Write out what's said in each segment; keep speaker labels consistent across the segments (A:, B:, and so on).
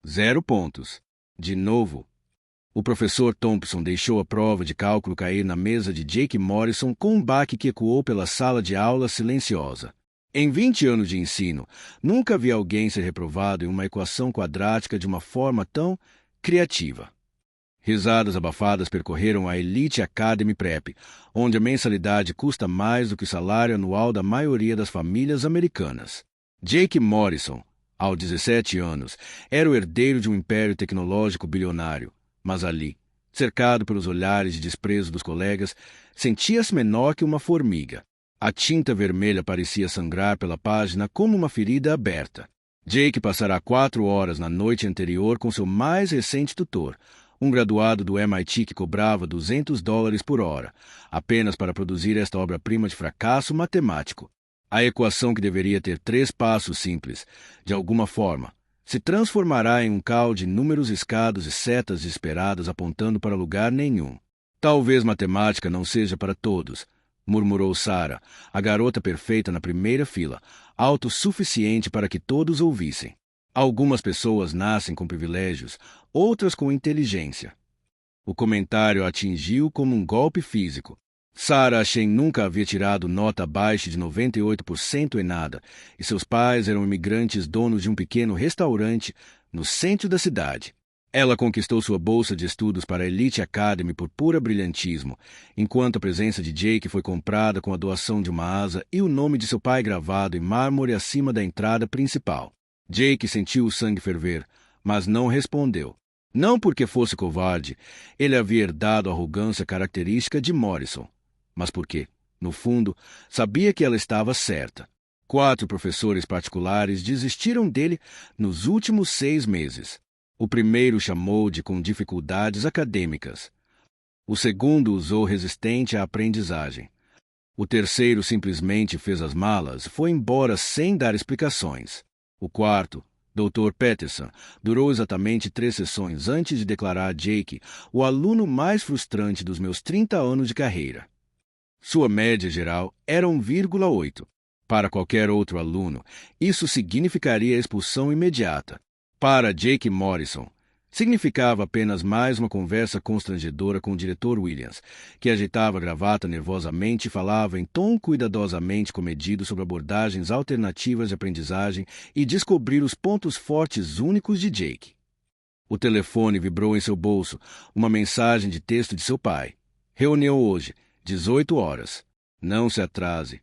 A: 0 pontos. De novo. O professor Thompson deixou a prova de cálculo cair na mesa de Jake Morrison com um baque que ecoou pela sala de aula silenciosa. Em 20 anos de ensino, nunca vi alguém ser reprovado em uma equação quadrática de uma forma tão criativa. Risadas abafadas percorreram a Elite Academy Prep, onde a mensalidade custa mais do que o salário anual da maioria das famílias americanas. Jake Morrison, aos 17 anos, era o herdeiro de um império tecnológico bilionário, mas ali, cercado pelos olhares de desprezo dos colegas, sentia-se menor que uma formiga. A tinta vermelha parecia sangrar pela página como uma ferida aberta. Jake passará 4 horas na noite anterior com seu mais recente tutor, um graduado do MIT que cobrava $200 por hora, apenas para produzir esta obra-prima de fracasso matemático. A equação que deveria ter 3 passos simples, de alguma forma, se transformará em um caos de números riscados e setas desesperadas apontando para lugar nenhum. Talvez matemática não seja para todos, murmurou Sarah, a garota perfeita na primeira fila, autossuficiente para que todos ouvissem. Algumas pessoas nascem com privilégios, outras com inteligência. O comentário a atingiu como um golpe físico. Sarah Shen nunca havia tirado nota abaixo de 98% em nada, e seus pais eram imigrantes donos de um pequeno restaurante no centro da cidade. Ela conquistou sua bolsa de estudos para a Elite Academy por pura brilhantismo, enquanto a presença de Jake foi comprada com a doação de uma asa e o nome de seu pai gravado em mármore acima da entrada principal. Jake sentiu o sangue ferver, mas não respondeu. Não porque fosse covarde, ele havia herdado a arrogância característica de Morrison, mas porque, no fundo, sabia que ela estava certa. 4 professores particulares desistiram dele nos últimos 6 meses. O primeiro chamou-de com dificuldades acadêmicas. O segundo usou resistente à aprendizagem. O terceiro simplesmente fez as malas e foi embora sem dar explicações. O quarto, Dr. Peterson, durou exatamente 3 sessões antes de declarar a Jake o aluno mais frustrante dos meus 30 anos de carreira. Sua média geral era 1,8. Para qualquer outro aluno, isso significaria expulsão imediata. Para Jake Morrison, significava apenas mais uma conversa constrangedora com o diretor Williams, que agitava a gravata nervosamente e falava em tom cuidadosamente comedido sobre abordagens alternativas de aprendizagem e descobrir os pontos fortes únicos de Jake. O telefone vibrou em seu bolso, uma mensagem de texto de seu pai. Reunião hoje, 18 horas. Não se atrase.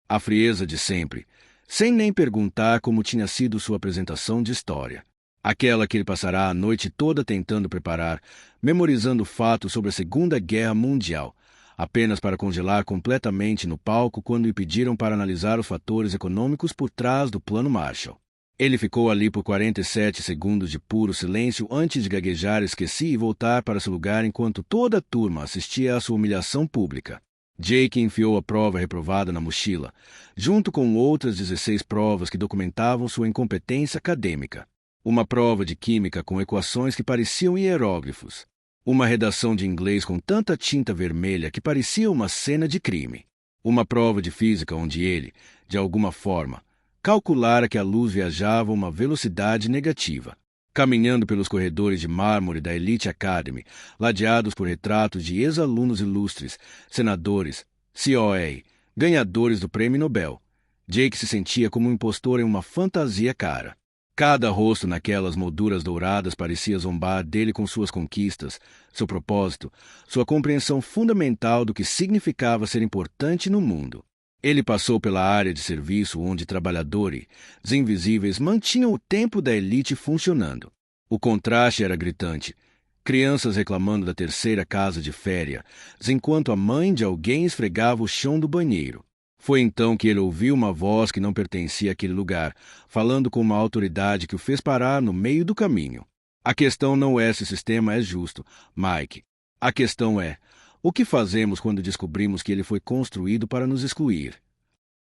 A: A frieza de sempre, sem nem perguntar como tinha sido sua apresentação de história. Aquela que ele passará a noite toda tentando preparar, memorizando fatos sobre a Segunda Guerra Mundial, apenas para congelar completamente no palco quando lhe pediram para analisar os fatores econômicos por trás do Plano Marshall. Ele ficou ali por 47 segundos de puro silêncio antes de gaguejar, esqueci e voltar para seu lugar enquanto toda a turma assistia à sua humilhação pública. Jake enfiou a prova reprovada na mochila, junto com outras 16 provas que documentavam sua incompetência acadêmica. Uma prova de química com equações que pareciam hieróglifos. Uma redação de inglês com tanta tinta vermelha que parecia uma cena de crime. Uma prova de física onde ele, de alguma forma, calculara que a luz viajava a uma velocidade negativa. Caminhando pelos corredores de mármore da Elite Academy, ladeados por retratos de ex-alunos ilustres, senadores, COA, ganhadores do Prêmio Nobel, Jake se sentia como um impostor em uma fantasia cara. Cada rosto naquelas molduras douradas parecia zombar dele com suas conquistas, seu propósito, sua compreensão fundamental do que significava ser importante no mundo. Ele passou pela área de serviço onde trabalhadores invisíveis mantinham o tempo da elite funcionando. O contraste era gritante. Crianças reclamando da terceira casa de férias, enquanto a mãe de alguém esfregava o chão do banheiro. Foi então que ele ouviu uma voz que não pertencia àquele lugar, falando com uma autoridade que o fez parar no meio do caminho. A questão não é se o sistema é justo, Mike. A questão é, o que fazemos quando descobrimos que ele foi construído para nos excluir?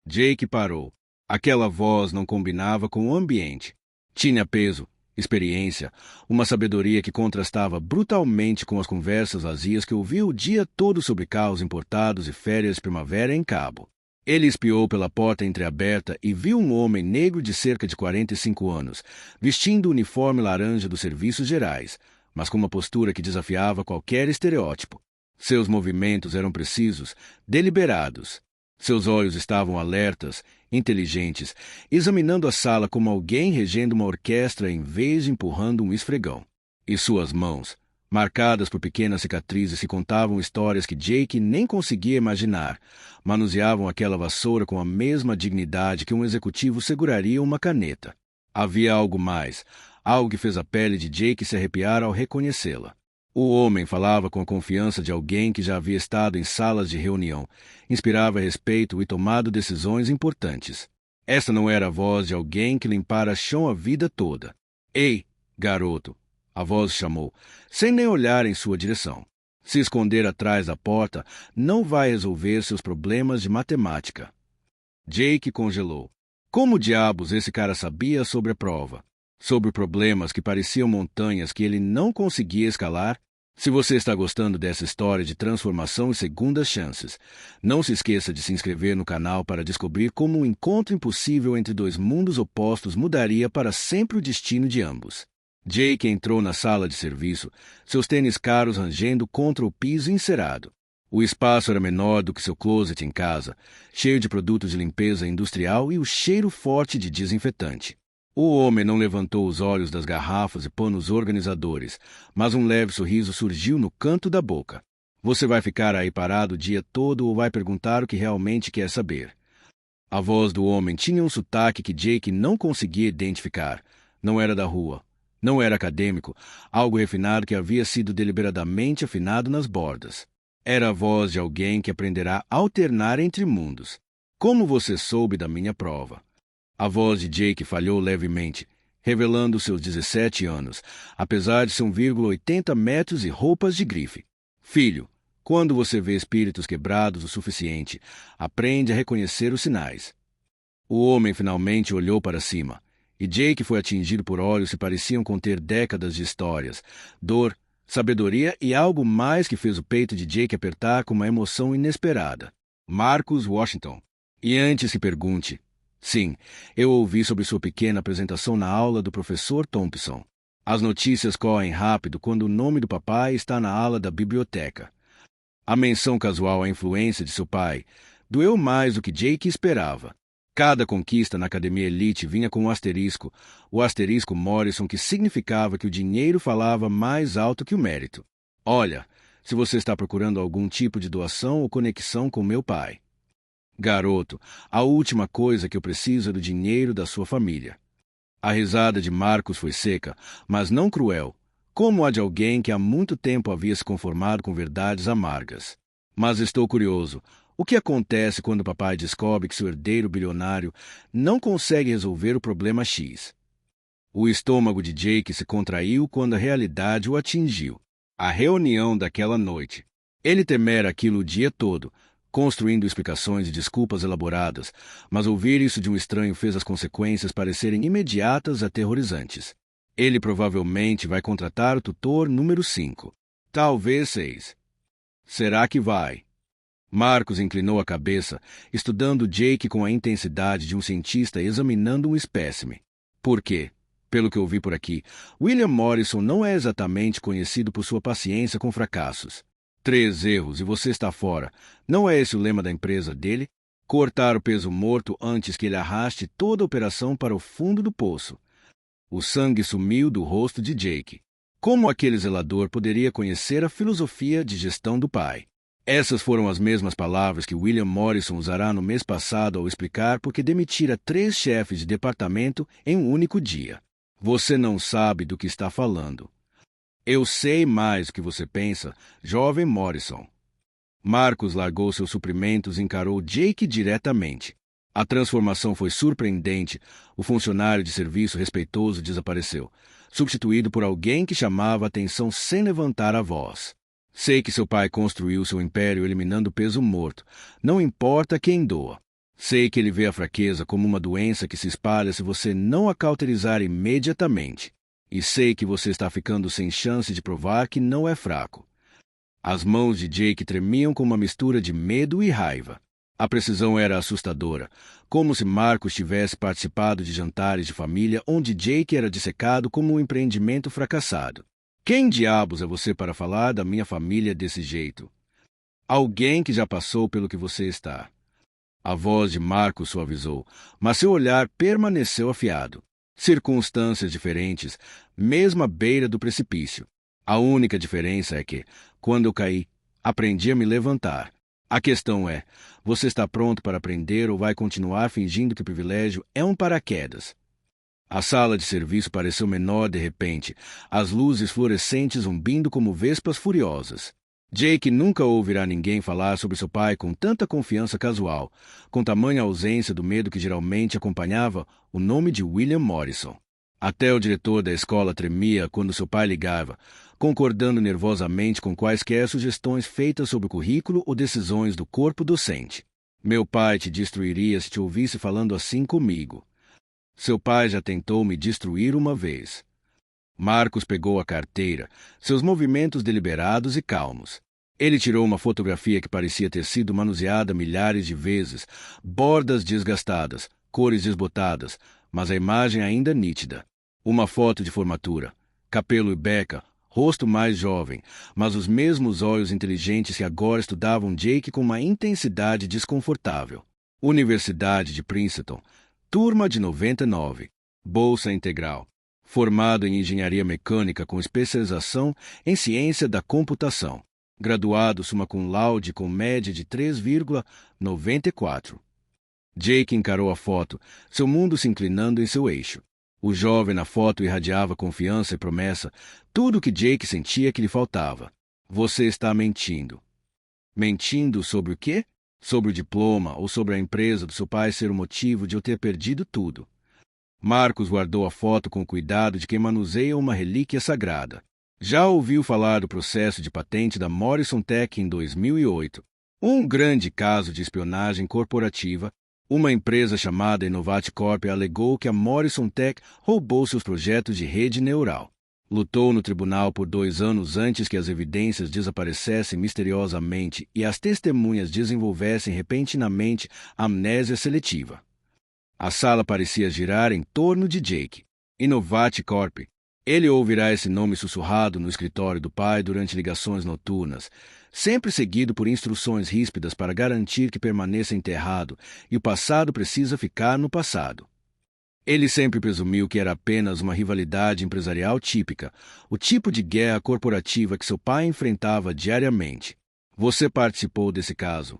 A: Jake parou. Aquela voz não combinava com o ambiente. Tinha peso, experiência, uma sabedoria que contrastava brutalmente com as conversas vazias que ouvia o dia todo sobre carros importados e férias de primavera em Cabo. Ele espiou pela porta entreaberta e viu um homem negro de cerca de 45 anos, vestindo o uniforme laranja dos serviços gerais, mas com uma postura que desafiava qualquer estereótipo. Seus movimentos eram precisos, deliberados. Seus olhos estavam alertas, inteligentes, examinando a sala como alguém regendo uma orquestra em vez de empurrando um esfregão. E suas mãos, marcadas por pequenas cicatrizes que contavam histórias que Jake nem conseguia imaginar, manuseavam aquela vassoura com a mesma dignidade que um executivo seguraria uma caneta. Havia algo mais, algo que fez a pele de Jake se arrepiar ao reconhecê-la. O homem falava com a confiança de alguém que já havia estado em salas de reunião, inspirava respeito e tomado decisões importantes. Esta não era a voz de alguém que limpara chão a vida toda. Ei, garoto! A voz chamou, sem nem olhar em sua direção. Se esconder atrás da porta não vai resolver seus problemas de matemática. Jake congelou. Como diabos esse cara sabia sobre a prova? Sobre problemas que pareciam montanhas que ele não conseguia escalar? Se você está gostando dessa história de transformação e segundas chances, não se esqueça de se inscrever no canal para descobrir como um encontro impossível entre dois mundos opostos mudaria para sempre o destino de ambos. Jake entrou na sala de serviço, seus tênis caros rangendo contra o piso encerado. O espaço era menor do que seu closet em casa, cheio de produtos de limpeza industrial e o cheiro forte de desinfetante. O homem não levantou os olhos das garrafas e panos organizadores, mas um leve sorriso surgiu no canto da boca. Você vai ficar aí parado o dia todo ou vai perguntar o que realmente quer saber? A voz do homem tinha um sotaque que Jake não conseguia identificar. Não era da rua. Não era acadêmico, algo refinado que havia sido deliberadamente afinado nas bordas. Era a voz de alguém que aprenderá a alternar entre mundos. Como você soube da minha prova? A voz de Jake falhou levemente, revelando seus 17 anos, apesar de ser 1,80 metros e roupas de grife. Filho, quando você vê espíritos quebrados o suficiente, aprende a reconhecer os sinais. O homem finalmente olhou para cima. E Jake foi atingido por olhos que pareciam conter décadas de histórias, dor, sabedoria e algo mais que fez o peito de Jake apertar com uma emoção inesperada. Marcus Washington. E antes que pergunte, sim, eu ouvi sobre sua pequena apresentação na aula do professor Thompson. As notícias correm rápido quando o nome do papai está na ala da biblioteca. A menção casual à influência de seu pai doeu mais do que Jake esperava. Cada conquista na Academia Elite vinha com um asterisco, o asterisco Morrison, que significava que o dinheiro falava mais alto que o mérito. Olha, se você está procurando algum tipo de doação ou conexão com meu pai. Garoto, a última coisa que eu preciso é do dinheiro da sua família. A risada de Marcos foi seca, mas não cruel, como a de alguém que há muito tempo havia se conformado com verdades amargas. Mas estou curioso. O que acontece quando o papai descobre que seu herdeiro bilionário não consegue resolver o problema X? O estômago de Jake se contraiu quando a realidade o atingiu. A reunião daquela noite. Ele temera aquilo o dia todo, construindo explicações e desculpas elaboradas, mas ouvir isso de um estranho fez as consequências parecerem imediatas e aterrorizantes. Ele provavelmente vai contratar o tutor número 5. Talvez 6. Será que vai? Marcos inclinou a cabeça, estudando Jake com a intensidade de um cientista examinando um espécime. Por quê? Pelo que ouvi por aqui, William Morrison não é exatamente conhecido por sua paciência com fracassos. 3 erros e você está fora. Não é esse o lema da empresa dele? Cortar o peso morto antes que ele arraste toda a operação para o fundo do poço. O sangue sumiu do rosto de Jake. Como aquele zelador poderia conhecer a filosofia de gestão do pai? Essas foram as mesmas palavras que William Morrison usará no mês passado ao explicar por que demitira 3 chefes de departamento em um único dia. Você não sabe do que está falando. Eu sei mais do que você pensa, jovem Morrison. Marcos largou seus suprimentos e encarou Jake diretamente. A transformação foi surpreendente. O funcionário de serviço respeitoso desapareceu, substituído por alguém que chamava a atenção sem levantar a voz. Sei que seu pai construiu seu império eliminando o peso morto. Não importa quem doa. Sei que ele vê a fraqueza como uma doença que se espalha se você não a cauterizar imediatamente. E sei que você está ficando sem chance de provar que não é fraco. As mãos de Jake tremiam com uma mistura de medo e raiva. A precisão era assustadora, como se Marcos tivesse participado de jantares de família onde Jake era dissecado como um empreendimento fracassado. Quem diabos é você para falar da minha família desse jeito? Alguém que já passou pelo que você está. A voz de Marcos suavizou, mas seu olhar permaneceu afiado. Circunstâncias diferentes, mesmo à beira do precipício. A única diferença é que, quando eu caí, aprendi a me levantar. A questão é, você está pronto para aprender ou vai continuar fingindo que o privilégio é um paraquedas? A sala de serviço pareceu menor de repente, as luzes fluorescentes zumbindo como vespas furiosas. Jake nunca ouvirá ninguém falar sobre seu pai com tanta confiança casual, com tamanha ausência do medo que geralmente acompanhava o nome de William Morrison. Até o diretor da escola tremia quando seu pai ligava, concordando nervosamente com quaisquer sugestões feitas sobre o currículo ou decisões do corpo docente. Meu pai te destruiria se te ouvisse falando assim comigo. Seu pai já tentou me destruir uma vez. Marcos pegou a carteira, seus movimentos deliberados e calmos. Ele tirou uma fotografia que parecia ter sido manuseada milhares de vezes, bordas desgastadas, cores desbotadas, mas a imagem ainda nítida. Uma foto de formatura, cabelo e beca, rosto mais jovem, mas os mesmos olhos inteligentes que agora estudavam Jake com uma intensidade desconfortável. Universidade de Princeton, turma de 99, bolsa integral. Formado em engenharia mecânica com especialização em ciência da computação. Graduado summa cum laude com média de 3,94. Jake encarou a foto, seu mundo se inclinando em seu eixo. O jovem na foto irradiava confiança e promessa, tudo o que Jake sentia que lhe faltava. Você está mentindo. Mentindo sobre o quê? Sobre o diploma ou sobre a empresa do seu pai ser o motivo de eu ter perdido tudo. Marcos guardou a foto com o cuidado de quem manuseia uma relíquia sagrada. Já ouviu falar do processo de patente da Morrison Tech em 2008. Um grande caso de espionagem corporativa. Uma empresa chamada Innovate Corp alegou que a Morrison Tech roubou seus projetos de rede neural. Lutou no tribunal por 2 anos antes que as evidências desaparecessem misteriosamente e as testemunhas desenvolvessem repentinamente amnésia seletiva. A sala parecia girar em torno de Jake. Innovate Corp. Ele ouvirá esse nome sussurrado no escritório do pai durante ligações noturnas, sempre seguido por instruções ríspidas para garantir que permaneça enterrado e o passado precisa ficar no passado. Ele sempre presumiu que era apenas uma rivalidade empresarial típica, o tipo de guerra corporativa que seu pai enfrentava diariamente. Você participou desse caso.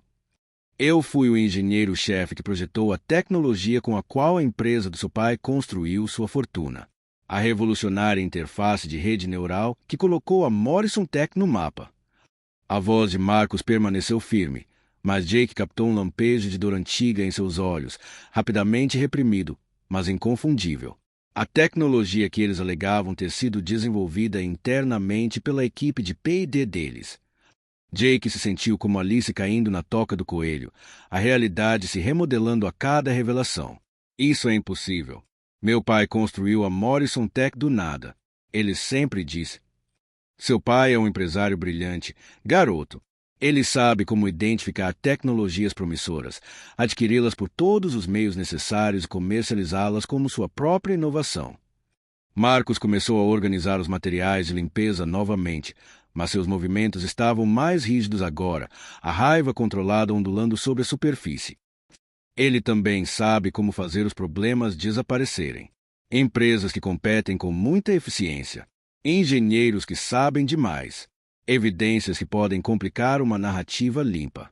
A: Eu fui o engenheiro-chefe que projetou a tecnologia com a qual a empresa do seu pai construiu sua fortuna. A revolucionária interface de rede neural que colocou a Morrison Tech no mapa. A voz de Marcos permaneceu firme, mas Jake captou um lampejo de dor antiga em seus olhos, rapidamente reprimido, mas inconfundível. A tecnologia que eles alegavam ter sido desenvolvida internamente pela equipe de P&D deles. Jake se sentiu como Alice caindo na toca do coelho, a realidade se remodelando a cada revelação. Isso é impossível. Meu pai construiu a Morrison Tech do nada. Ele sempre disse. Seu pai é um empresário brilhante, garoto. Ele sabe como identificar tecnologias promissoras, adquiri-las por todos os meios necessários e comercializá-las como sua própria inovação. Marcos começou a organizar os materiais de limpeza novamente, mas seus movimentos estavam mais rígidos agora, a raiva controlada ondulando sobre a superfície. Ele também sabe como fazer os problemas desaparecerem. Empresas que competem com muita eficiência. Engenheiros que sabem demais. Evidências que podem complicar uma narrativa limpa.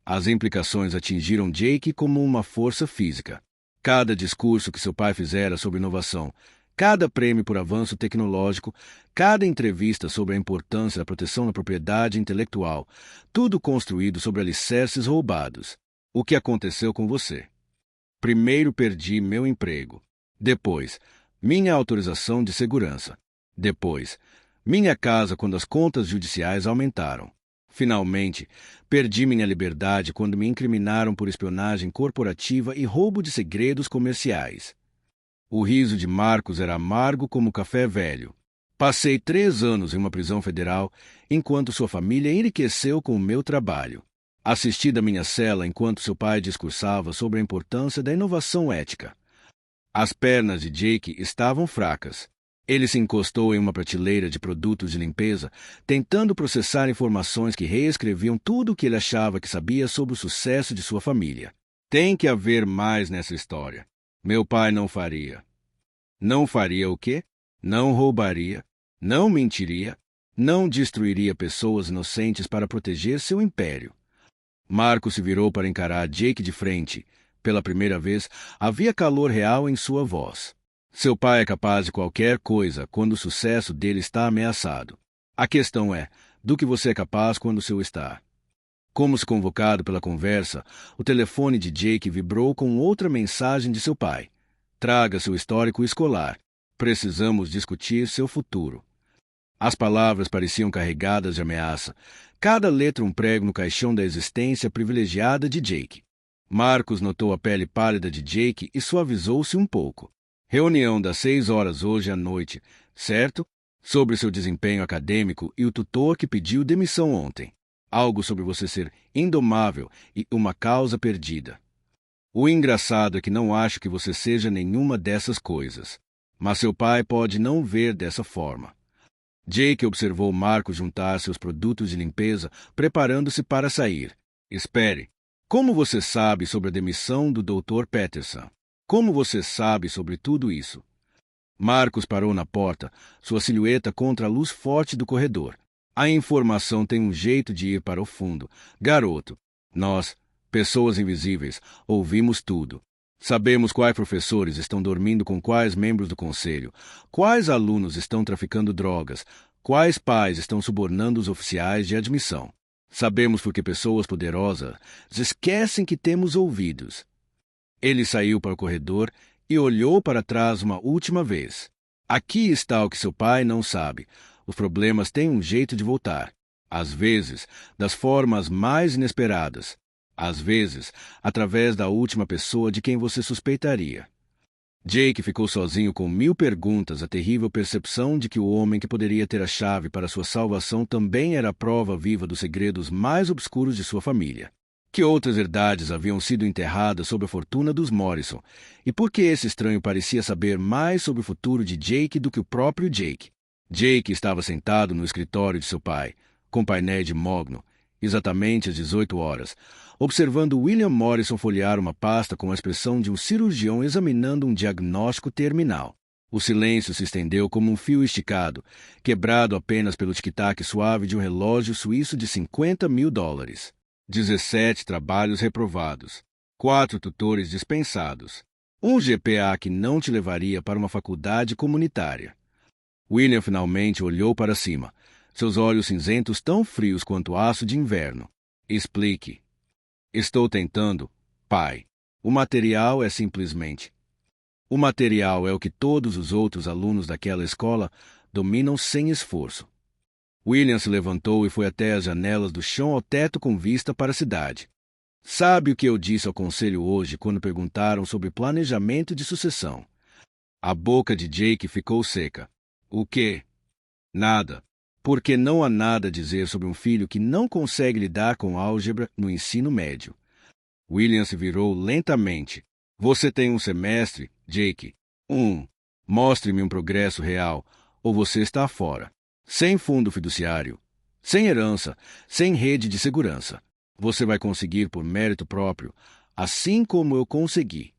A: As implicações atingiram Jake como uma força física. Cada discurso que seu pai fizera sobre inovação, cada prêmio por avanço tecnológico, cada entrevista sobre a importância da proteção da propriedade intelectual, tudo construído sobre alicerces roubados. O que aconteceu com você? Primeiro perdi meu emprego. Depois, minha autorização de segurança. Depois, minha casa quando as contas judiciais aumentaram. Finalmente, perdi minha liberdade quando me incriminaram por espionagem corporativa e roubo de segredos comerciais. O riso de Marcos era amargo como café velho. Passei 3 anos em uma prisão federal, enquanto sua família enriqueceu com o meu trabalho. Assisti da minha cela enquanto seu pai discursava sobre a importância da inovação ética. As pernas de Jake estavam fracas. Ele se encostou em uma prateleira de produtos de limpeza, tentando processar informações que reescreviam tudo o que ele achava que sabia sobre o sucesso de sua família. Tem que haver mais nessa história. Meu pai não faria. Não faria o quê? Não roubaria, não mentiria, não destruiria pessoas inocentes para proteger seu império. Marco se virou para encarar Jake de frente. Pela primeira vez, havia calor real em sua voz. Seu pai é capaz de qualquer coisa quando o sucesso dele está ameaçado. A questão é, do que você é capaz quando o seu está. Como se convocado pela conversa, o telefone de Jake vibrou com outra mensagem de seu pai. Traga seu histórico escolar. Precisamos discutir seu futuro. As palavras pareciam carregadas de ameaça. Cada letra um prego no caixão da existência privilegiada de Jake. Marcos notou a pele pálida de Jake e suavizou-se um pouco. Reunião das 6 horas hoje à noite, certo? Sobre seu desempenho acadêmico e o tutor que pediu demissão ontem. Algo sobre você ser indomável e uma causa perdida. O engraçado é que não acho que você seja nenhuma dessas coisas. Mas seu pai pode não ver dessa forma. Jake observou Marcos juntar seus produtos de limpeza, preparando-se para sair. Espere. Como você sabe sobre a demissão do Dr. Peterson? Como você sabe sobre tudo isso? Marcos parou na porta, sua silhueta contra a luz forte do corredor. A informação tem um jeito de ir para o fundo. Garoto, nós, pessoas invisíveis, ouvimos tudo. Sabemos quais professores estão dormindo com quais membros do conselho, quais alunos estão traficando drogas, quais pais estão subornando os oficiais de admissão. Sabemos porque pessoas poderosas esquecem que temos ouvidos. Ele saiu para o corredor e olhou para trás uma última vez. Aqui está o que seu pai não sabe. Os problemas têm um jeito de voltar. Às vezes, das formas mais inesperadas. Às vezes, através da última pessoa de quem você suspeitaria. Jake ficou sozinho com 1000 perguntas, a terrível percepção de que o homem que poderia ter a chave para sua salvação também era a prova viva dos segredos mais obscuros de sua família. Que outras herdades haviam sido enterradas sob a fortuna dos Morrison, e por que esse estranho parecia saber mais sobre o futuro de Jake do que o próprio Jake? Jake estava sentado no escritório de seu pai, com painéis de mogno, exatamente às 18 horas, observando William Morrison folhear uma pasta com a expressão de um cirurgião examinando um diagnóstico terminal. O silêncio se estendeu como um fio esticado, quebrado apenas pelo tic-tac suave de um relógio suíço de $50.000. 17 trabalhos reprovados. 4 tutores dispensados. Um GPA que não te levaria para uma faculdade comunitária. William finalmente olhou para cima, seus olhos cinzentos tão frios quanto aço de inverno. Explique. Estou tentando, pai. O material é simplesmente... O material é o que todos os outros alunos daquela escola dominam sem esforço. William se levantou e foi até as janelas do chão ao teto com vista para a cidade. Sabe o que eu disse ao conselho hoje quando perguntaram sobre planejamento de sucessão? A boca de Jake ficou seca. O quê? Nada. Porque não há nada a dizer sobre um filho que não consegue lidar com álgebra no ensino médio. William se virou lentamente. Você tem um semestre, Jake? Mostre-me um progresso real, ou você está fora. Sem fundo fiduciário, sem herança, sem rede de segurança. Você vai conseguir por mérito próprio, assim como eu consegui.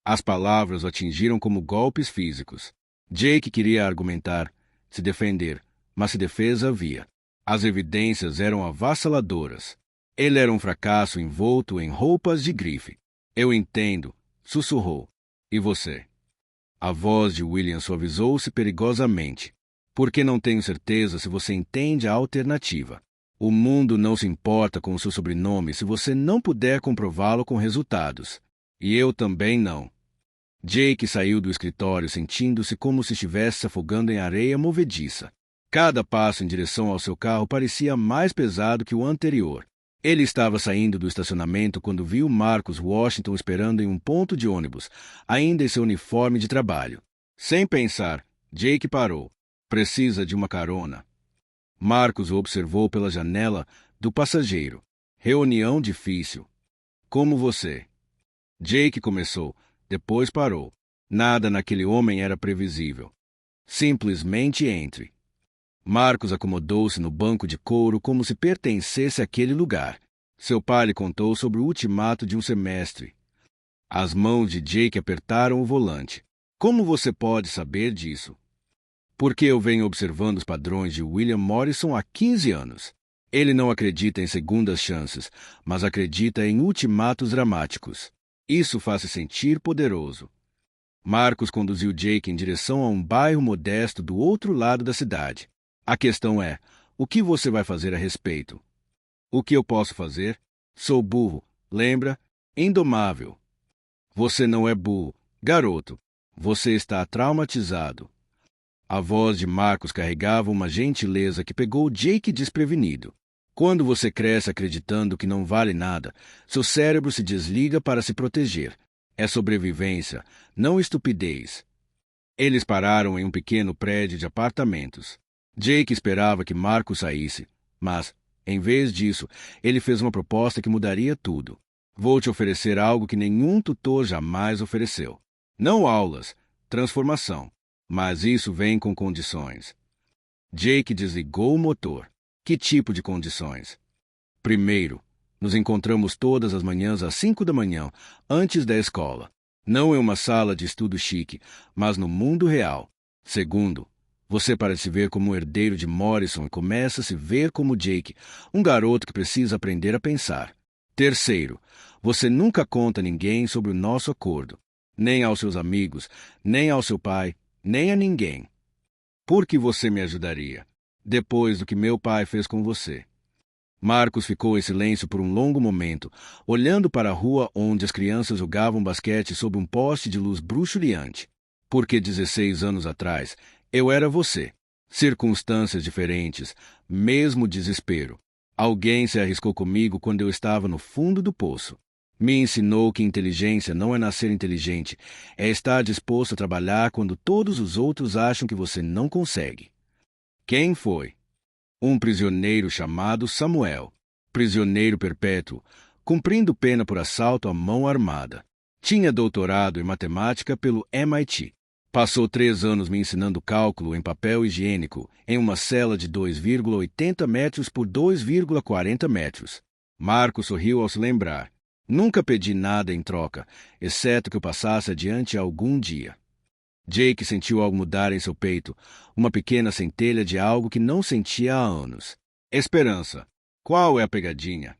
A: As palavras o atingiram como golpes físicos. Jake queria argumentar, se defender, mas se defesa havia. As evidências eram avassaladoras. Ele era um fracasso envolto em roupas de grife. Eu entendo, sussurrou. E você? A voz de William suavizou-se perigosamente. Porque não tenho certeza se você entende a alternativa. O mundo não se importa com o seu sobrenome se você não puder comprová-lo com resultados. E eu também não. Jake saiu do escritório sentindo-se como se estivesse se afogando em areia movediça. Cada passo em direção ao seu carro parecia mais pesado que o anterior. Ele estava saindo do estacionamento quando viu Marcus Washington esperando em um ponto de ônibus, ainda em seu uniforme de trabalho. Sem pensar, Jake parou. Precisa de uma carona. Marcus o observou pela janela do passageiro. Reunião difícil. Como você? Jake começou, depois parou. Nada naquele homem era previsível. Simplesmente entre. Marcos acomodou-se no banco de couro como se pertencesse àquele lugar. Seu pai lhe contou sobre o ultimato de um semestre. As mãos de Jake apertaram o volante. Como você pode saber disso? Porque eu venho observando os padrões de William Morrison há 15 anos. Ele não acredita em segundas chances, mas acredita em ultimatos dramáticos. Isso faz-se sentir poderoso. Marcos conduziu Jake em direção a um bairro modesto do outro lado da cidade. A questão é, o que você vai fazer a respeito? O que eu posso fazer? Sou burro, lembra? Indomável. Você não é burro, garoto. Você está traumatizado. A voz de Marcos carregava uma gentileza que pegou Jake desprevenido. Quando você cresce acreditando que não vale nada, seu cérebro se desliga para se proteger. É sobrevivência, não estupidez. Eles pararam em um pequeno prédio de apartamentos. Jake esperava que Marcos saísse, mas, em vez disso, ele fez uma proposta que mudaria tudo. Vou te oferecer algo que nenhum tutor jamais ofereceu. Não aulas, transformação. Mas isso vem com condições. Jake desligou o motor. Que tipo de condições? Primeiro, nos encontramos todas as manhãs às 5 da manhã, antes da escola. Não em uma sala de estudo chique, mas no mundo real. Segundo, você para se ver como um herdeiro de Morrison e começa a se ver como Jake, um garoto que precisa aprender a pensar. Terceiro, você nunca conta a ninguém sobre o nosso acordo. Nem aos seus amigos, nem ao seu pai, nem a ninguém. Por que você me ajudaria? Depois do que meu pai fez com você. Marcos ficou em silêncio por um longo momento, olhando para a rua onde as crianças jogavam basquete sob um poste de luz bruxuleante. Porque 16 anos atrás, eu era você. Circunstâncias diferentes, mesmo desespero. Alguém se arriscou comigo quando eu estava no fundo do poço. Me ensinou que inteligência não é nascer inteligente, é estar disposto a trabalhar quando todos os outros acham que você não consegue. Quem foi? Um prisioneiro chamado Samuel. Prisioneiro perpétuo, cumprindo pena por assalto à mão armada. Tinha doutorado em matemática pelo MIT. Passou 3 anos me ensinando cálculo em papel higiênico, em uma cela de 2,80 metros por 2,40 metros. Marco sorriu ao se lembrar. Nunca pedi nada em troca, exceto que eu passasse adiante algum dia. Jake sentiu algo mudar em seu peito, uma pequena centelha de algo que não sentia há anos. Esperança. Qual é a pegadinha?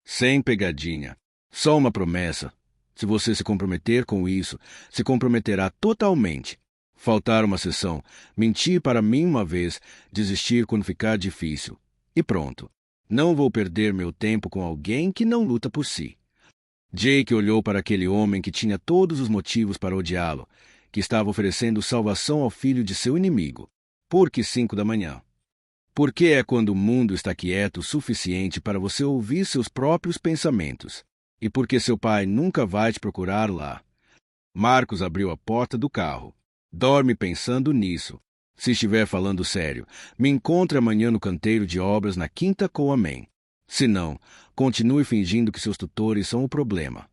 A: Sem pegadinha. Só uma promessa. Se você se comprometer com isso, se comprometerá totalmente. Faltar uma sessão, mentir para mim uma vez, desistir quando ficar difícil. E pronto. Não vou perder meu tempo com alguém que não luta por si. Jake olhou para aquele homem que tinha todos os motivos para odiá-lo, que estava oferecendo salvação ao filho de seu inimigo. Por que 5 da manhã? Porque é quando o mundo está quieto o suficiente para você ouvir seus próprios pensamentos. E porque seu pai nunca vai te procurar lá. Marcos abriu a porta do carro. Dorme pensando nisso. Se estiver falando sério, me encontre amanhã no canteiro de obras na Quinta Coaman. Se não, continue fingindo que seus tutores são o problema.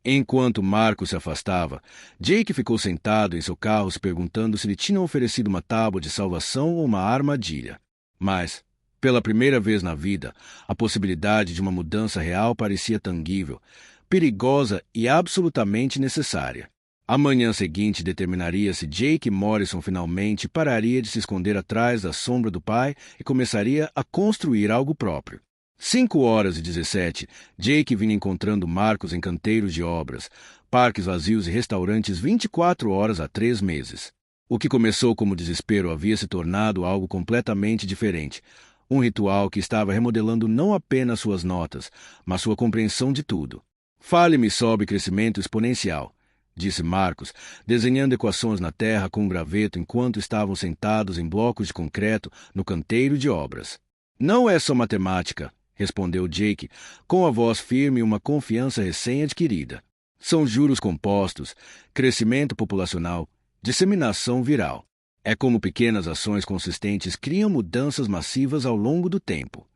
A: Enquanto Marcos se afastava, Jake ficou sentado em seu carro se perguntando se lhe tinham oferecido uma tábua de salvação ou uma armadilha. Mas, pela primeira vez na vida, a possibilidade de uma mudança real parecia tangível, perigosa e absolutamente necessária. A manhã seguinte determinaria se Jake Morrison finalmente pararia de se esconder atrás da sombra do pai e começaria a construir algo próprio. 5h17, Jake vinha encontrando Marcos em canteiros de obras, parques vazios e restaurantes 24 horas há 3 meses. O que começou como desespero havia se tornado algo completamente diferente. Um ritual que estava remodelando não apenas suas notas, mas sua compreensão de tudo. Fale-me sobre crescimento exponencial, disse Marcos, desenhando equações na terra com um graveto enquanto estavam sentados em blocos de concreto no canteiro de obras. Não é só matemática, respondeu Jake, com a voz firme e uma confiança recém-adquirida. São juros compostos, crescimento populacional, disseminação viral. É como pequenas ações consistentes criam mudanças massivas ao longo do tempo.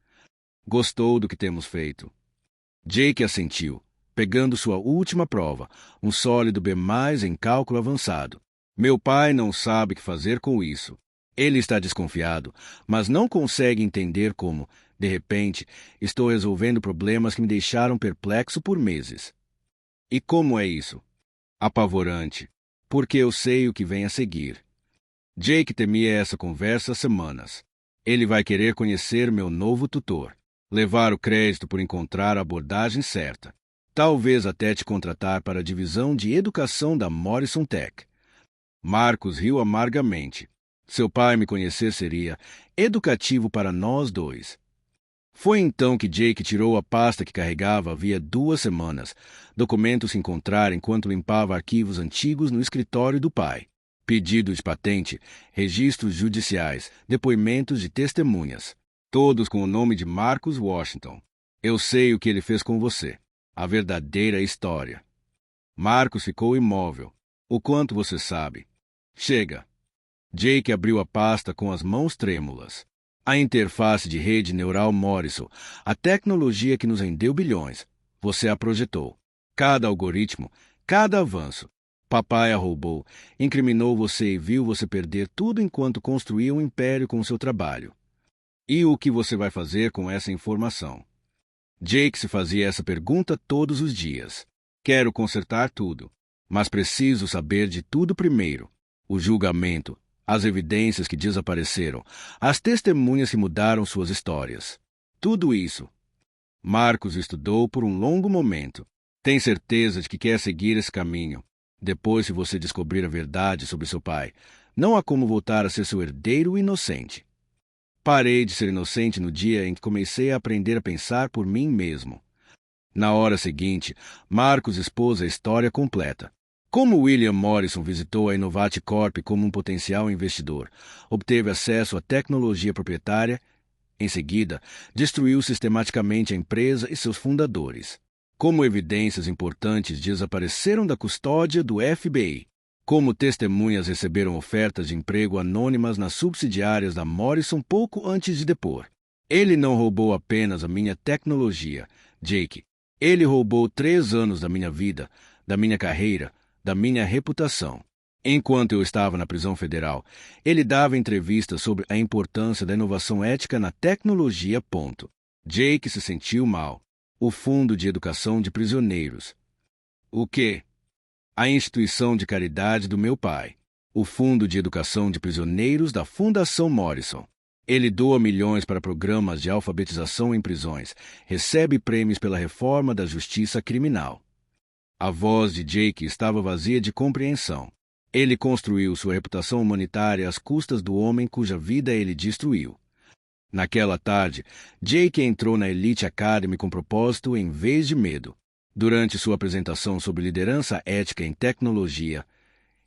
A: Gostou do que temos feito? Jake assentiu, pegando sua última prova, um sólido B+ em cálculo avançado. Meu pai não sabe o que fazer com isso. Ele está desconfiado, mas não consegue entender como, de repente, estou resolvendo problemas que me deixaram perplexo por meses. E como é isso? Apavorante, porque eu sei o que vem a seguir. Jake temia essa conversa há semanas. Ele vai querer conhecer meu novo tutor, levar o crédito por encontrar a abordagem certa, talvez até te contratar para a divisão de educação da Morrison Tech. Marcos riu amargamente. Seu pai me conhecer seria educativo para nós dois. Foi então que Jake tirou a pasta que carregava havia 2 semanas, documentos que encontrara enquanto limpava arquivos antigos no escritório do pai. Pedido de patente, registros judiciais, depoimentos de testemunhas, todos com o nome de Marcus Washington. Eu sei o que ele fez com você. A verdadeira história. Marcos ficou imóvel. O quanto você sabe? Chega. Jake abriu a pasta com as mãos trêmulas. A interface de rede neural Morrison, a tecnologia que nos rendeu bilhões. Você a projetou. Cada algoritmo, cada avanço. Papai a roubou, incriminou você e viu você perder tudo enquanto construía um império com seu trabalho. E o que você vai fazer com essa informação? Jake se fazia essa pergunta todos os dias. Quero consertar tudo, mas preciso saber de tudo primeiro. O julgamento, as evidências que desapareceram, as testemunhas que mudaram suas histórias. Tudo isso. Marcos estudou por um longo momento. Tem certeza de que quer seguir esse caminho? Depois que você descobrir a verdade sobre seu pai, não há como voltar a ser seu herdeiro inocente. Parei de ser inocente no dia em que comecei a aprender a pensar por mim mesmo. Na hora seguinte, Marcos expôs a história completa. Como William Morrison visitou a Innovate Corp como um potencial investidor, obteve acesso à tecnologia proprietária, em seguida, destruiu sistematicamente a empresa e seus fundadores. Como evidências importantes desapareceram da custódia do FBI. Como testemunhas receberam ofertas de emprego anônimas nas subsidiárias da Morrison pouco antes de depor. Ele não roubou apenas a minha tecnologia, Jake. Ele roubou 3 anos da minha vida, da minha carreira, da minha reputação. Enquanto eu estava na prisão federal, ele dava entrevistas sobre a importância da inovação ética na tecnologia. Jake se sentiu mal. O Fundo de Educação de Prisioneiros. O quê? A instituição de caridade do meu pai. O Fundo de Educação de Prisioneiros da Fundação Morrison. Ele doa milhões para programas de alfabetização em prisões, recebe prêmios pela reforma da justiça criminal. A voz de Jake estava vazia de compreensão. Ele construiu sua reputação humanitária às custas do homem cuja vida ele destruiu. Naquela tarde, Jake entrou na Elite Academy com propósito em vez de medo. Durante sua apresentação sobre liderança ética em tecnologia,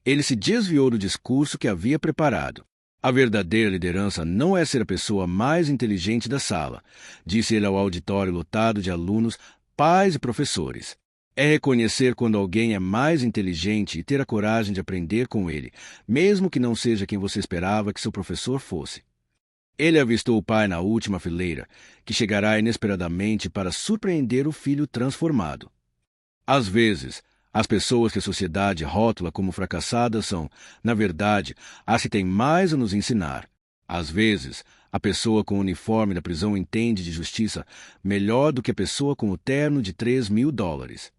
A: ele se desviou do discurso que havia preparado. A verdadeira liderança não é ser a pessoa mais inteligente da sala, disse ele ao auditório lotado de alunos, pais e professores. É reconhecer quando alguém é mais inteligente e ter a coragem de aprender com ele, mesmo que não seja quem você esperava que seu professor fosse. Ele avistou o pai na última fileira, que chegará inesperadamente para surpreender o filho transformado. Às vezes, as pessoas que a sociedade rótula como fracassadas são, na verdade, as que têm mais a nos ensinar. Às vezes, a pessoa com o uniforme da prisão entende de justiça melhor do que a pessoa com o terno de $3.000.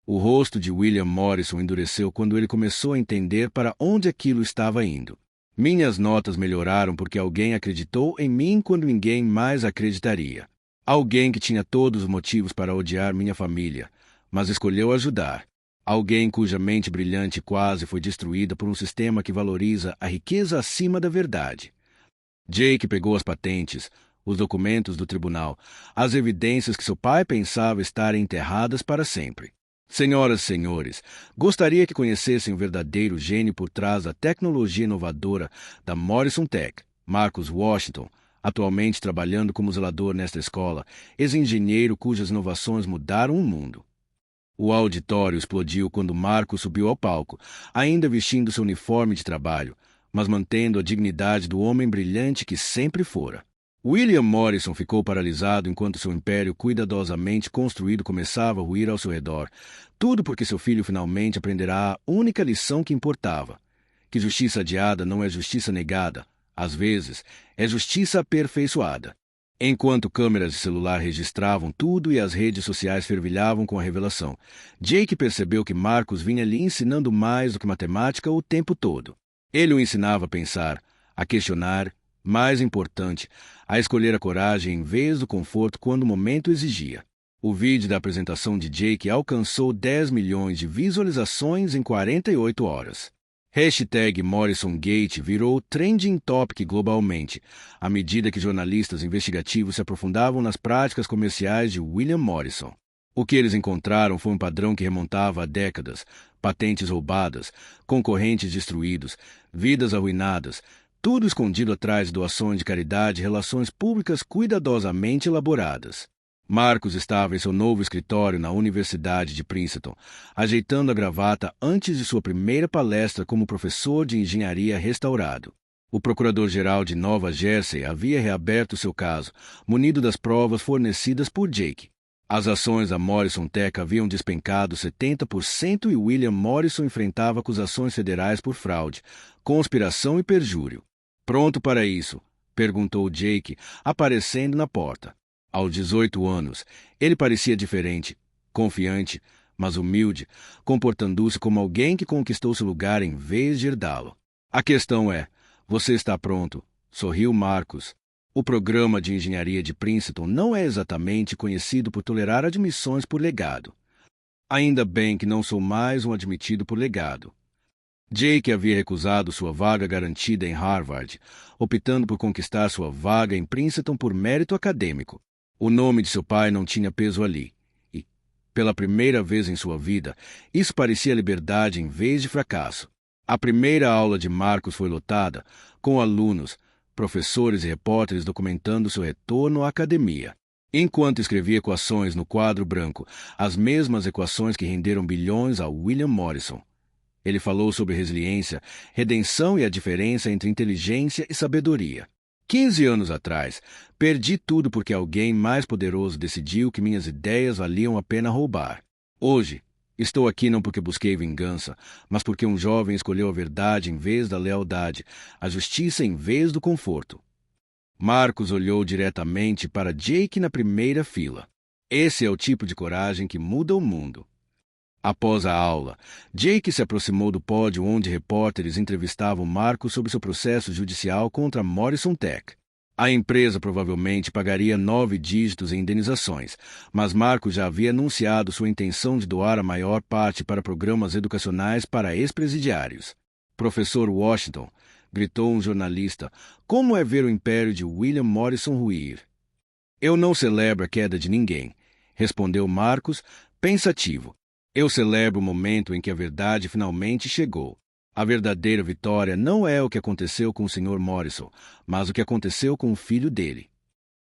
A: O rosto de William Morrison endureceu quando ele começou a entender para onde aquilo estava indo. Minhas notas melhoraram porque alguém acreditou em mim quando ninguém mais acreditaria. Alguém que tinha todos os motivos para odiar minha família, mas escolheu ajudar. Alguém cuja mente brilhante quase foi destruída por um sistema que valoriza a riqueza acima da verdade. Jake pegou as patentes, os documentos do tribunal, as evidências que seu pai pensava estarem enterradas para sempre. Senhoras e senhores, gostaria que conhecessem o verdadeiro gênio por trás da tecnologia inovadora da Morrison Tech, Marcus Washington, atualmente trabalhando como zelador nesta escola, ex-engenheiro cujas inovações mudaram o mundo. O auditório explodiu quando Marcus subiu ao palco, ainda vestindo seu uniforme de trabalho, mas mantendo a dignidade do homem brilhante que sempre fora. William Morrison ficou paralisado enquanto seu império cuidadosamente construído começava a ruir ao seu redor. Tudo porque seu filho finalmente aprenderá a única lição que importava: que justiça adiada não é justiça negada. Às vezes, é justiça aperfeiçoada. Enquanto câmeras de celular registravam tudo e as redes sociais fervilhavam com a revelação, Jake percebeu que Marcus vinha lhe ensinando mais do que matemática o tempo todo. Ele o ensinava a pensar, a questionar, mais importante, a escolher a coragem em vez do conforto quando o momento exigia. O vídeo da apresentação de Jake alcançou 10 milhões de visualizações em 48 horas. #MorrisonGate virou trending topic globalmente, à medida que jornalistas investigativos se aprofundavam nas práticas comerciais de William Morrison. O que eles encontraram foi um padrão que remontava a décadas: patentes roubadas, concorrentes destruídos, vidas arruinadas, tudo escondido atrás de doações de caridade e relações públicas cuidadosamente elaboradas. Marcus estava em seu novo escritório na Universidade de Princeton, ajeitando a gravata antes de sua primeira palestra como professor de engenharia restaurado. O procurador-geral de Nova Jersey havia reaberto seu caso, munido das provas fornecidas por Jake. As ações da Morrison Tech haviam despencado 70% e William Morrison enfrentava acusações federais por fraude, conspiração e perjúrio. "Pronto para isso?" perguntou Jake, aparecendo na porta. Aos 18 anos, ele parecia diferente, confiante, mas humilde, comportando-se como alguém que conquistou seu lugar em vez de herdá-lo. "A questão é, você está pronto?" sorriu Marcus. O programa de engenharia de Princeton não é exatamente conhecido por tolerar admissões por legado. Ainda bem que não sou mais um admitido por legado. Jake havia recusado sua vaga garantida em Harvard, optando por conquistar sua vaga em Princeton por mérito acadêmico. O nome de seu pai não tinha peso ali, e, pela primeira vez em sua vida, isso parecia liberdade em vez de fracasso. A primeira aula de Marcus foi lotada, com alunos, professores e repórteres documentando seu retorno à academia. Enquanto escrevia equações no quadro branco, as mesmas equações que renderam bilhões a William Morrison. Ele falou sobre resiliência, redenção e a diferença entre inteligência e sabedoria. 15 anos atrás, perdi tudo porque alguém mais poderoso decidiu que minhas ideias valiam a pena roubar. Hoje, estou aqui não porque busquei vingança, mas porque um jovem escolheu a verdade em vez da lealdade, a justiça em vez do conforto. Marcus olhou diretamente para Jake na primeira fila. Esse é o tipo de coragem que muda o mundo. Após a aula, Jake se aproximou do pódio onde repórteres entrevistavam Marcus sobre seu processo judicial contra a Morrison Tech. A empresa provavelmente pagaria 9 dígitos em indenizações, mas Marcus já havia anunciado sua intenção de doar a maior parte para programas educacionais para ex-presidiários. "Professor Washington", gritou um jornalista, "como é ver o império de William Morrison ruir?" "Eu não celebro a queda de ninguém", respondeu Marcus, pensativo. "Eu celebro o momento em que a verdade finalmente chegou. A verdadeira vitória não é o que aconteceu com o Sr. Morrison, mas o que aconteceu com o filho dele."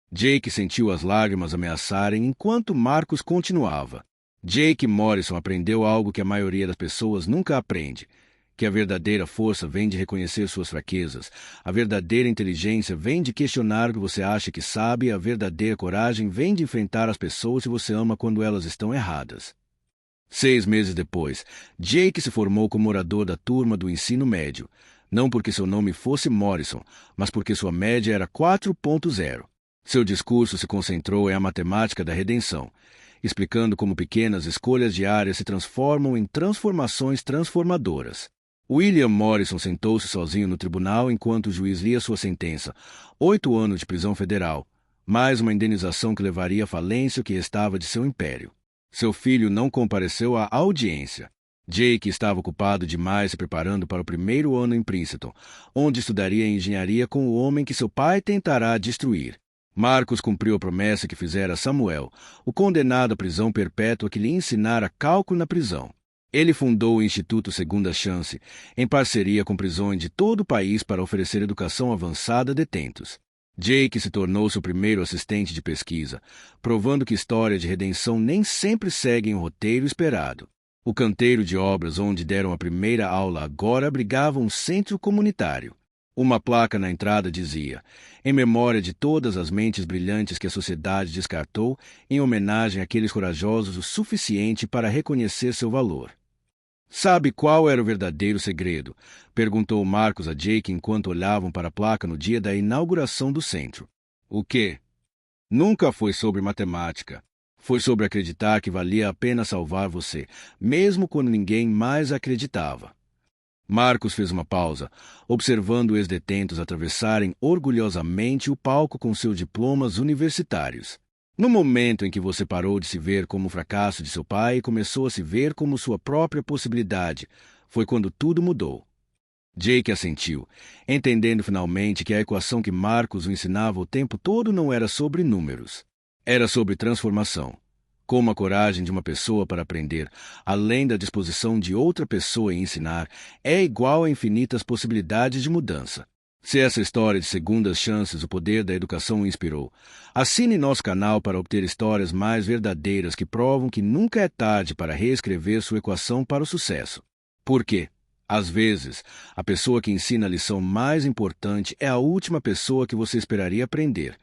A: Jake sentiu as lágrimas ameaçarem enquanto Marcus continuava. Jake Morrison aprendeu algo que a maioria das pessoas nunca aprende: que a verdadeira força vem de reconhecer suas fraquezas, a verdadeira inteligência vem de questionar o que você acha que sabe, e a verdadeira coragem vem de enfrentar as pessoas que você ama quando elas estão erradas. 6 meses depois, Jake se formou como orador da turma do ensino médio, não porque seu nome fosse Morrison, mas porque sua média era 4.0. Seu discurso se concentrou em a matemática da redenção, explicando como pequenas escolhas diárias se transformam em transformações transformadoras. William Morrison sentou-se sozinho no tribunal enquanto o juiz lia sua sentença: 8 anos de prisão federal, mais uma indenização que levaria à falência o que restava de seu império. Seu filho não compareceu à audiência. Jake estava ocupado demais se preparando para o primeiro ano em Princeton, onde estudaria engenharia com o homem que seu pai tentará destruir. Marcus cumpriu a promessa que fizera a Samuel, o condenado à prisão perpétua que lhe ensinara cálculo na prisão. Ele fundou o Instituto Segunda Chance, em parceria com prisões de todo o país para oferecer educação avançada a detentos. Jake se tornou seu primeiro assistente de pesquisa, provando que história de redenção nem sempre seguem o roteiro esperado. O canteiro de obras onde deram a primeira aula agora abrigava um centro comunitário. Uma placa na entrada dizia: em memória de todas as mentes brilhantes que a sociedade descartou, em homenagem àqueles corajosos o suficiente para reconhecer seu valor. Sabe qual era o verdadeiro segredo? Perguntou Marcos a Jake enquanto olhavam para a placa no dia da inauguração do centro. O quê? Nunca foi sobre matemática. Foi sobre acreditar que valia a pena salvar você, mesmo quando ninguém mais acreditava. Marcos fez uma pausa, observando os detentos atravessarem orgulhosamente o palco com seus diplomas universitários. No momento em que você parou de se ver como o fracasso de seu pai e começou a se ver como sua própria possibilidade, foi quando tudo mudou. Jake assentiu, entendendo finalmente que a equação que Marcos o ensinava o tempo todo não era sobre números. Era sobre transformação. Como a coragem de uma pessoa para aprender, além da disposição de outra pessoa em ensinar, é igual a infinitas possibilidades de mudança. Se essa história de segundas chances, o poder da educação o inspirou, assine nosso canal para obter histórias mais verdadeiras que provam que nunca é tarde para reescrever sua equação para o sucesso. Por quê? Às vezes, a pessoa que ensina a lição mais importante é a última pessoa que você esperaria aprender.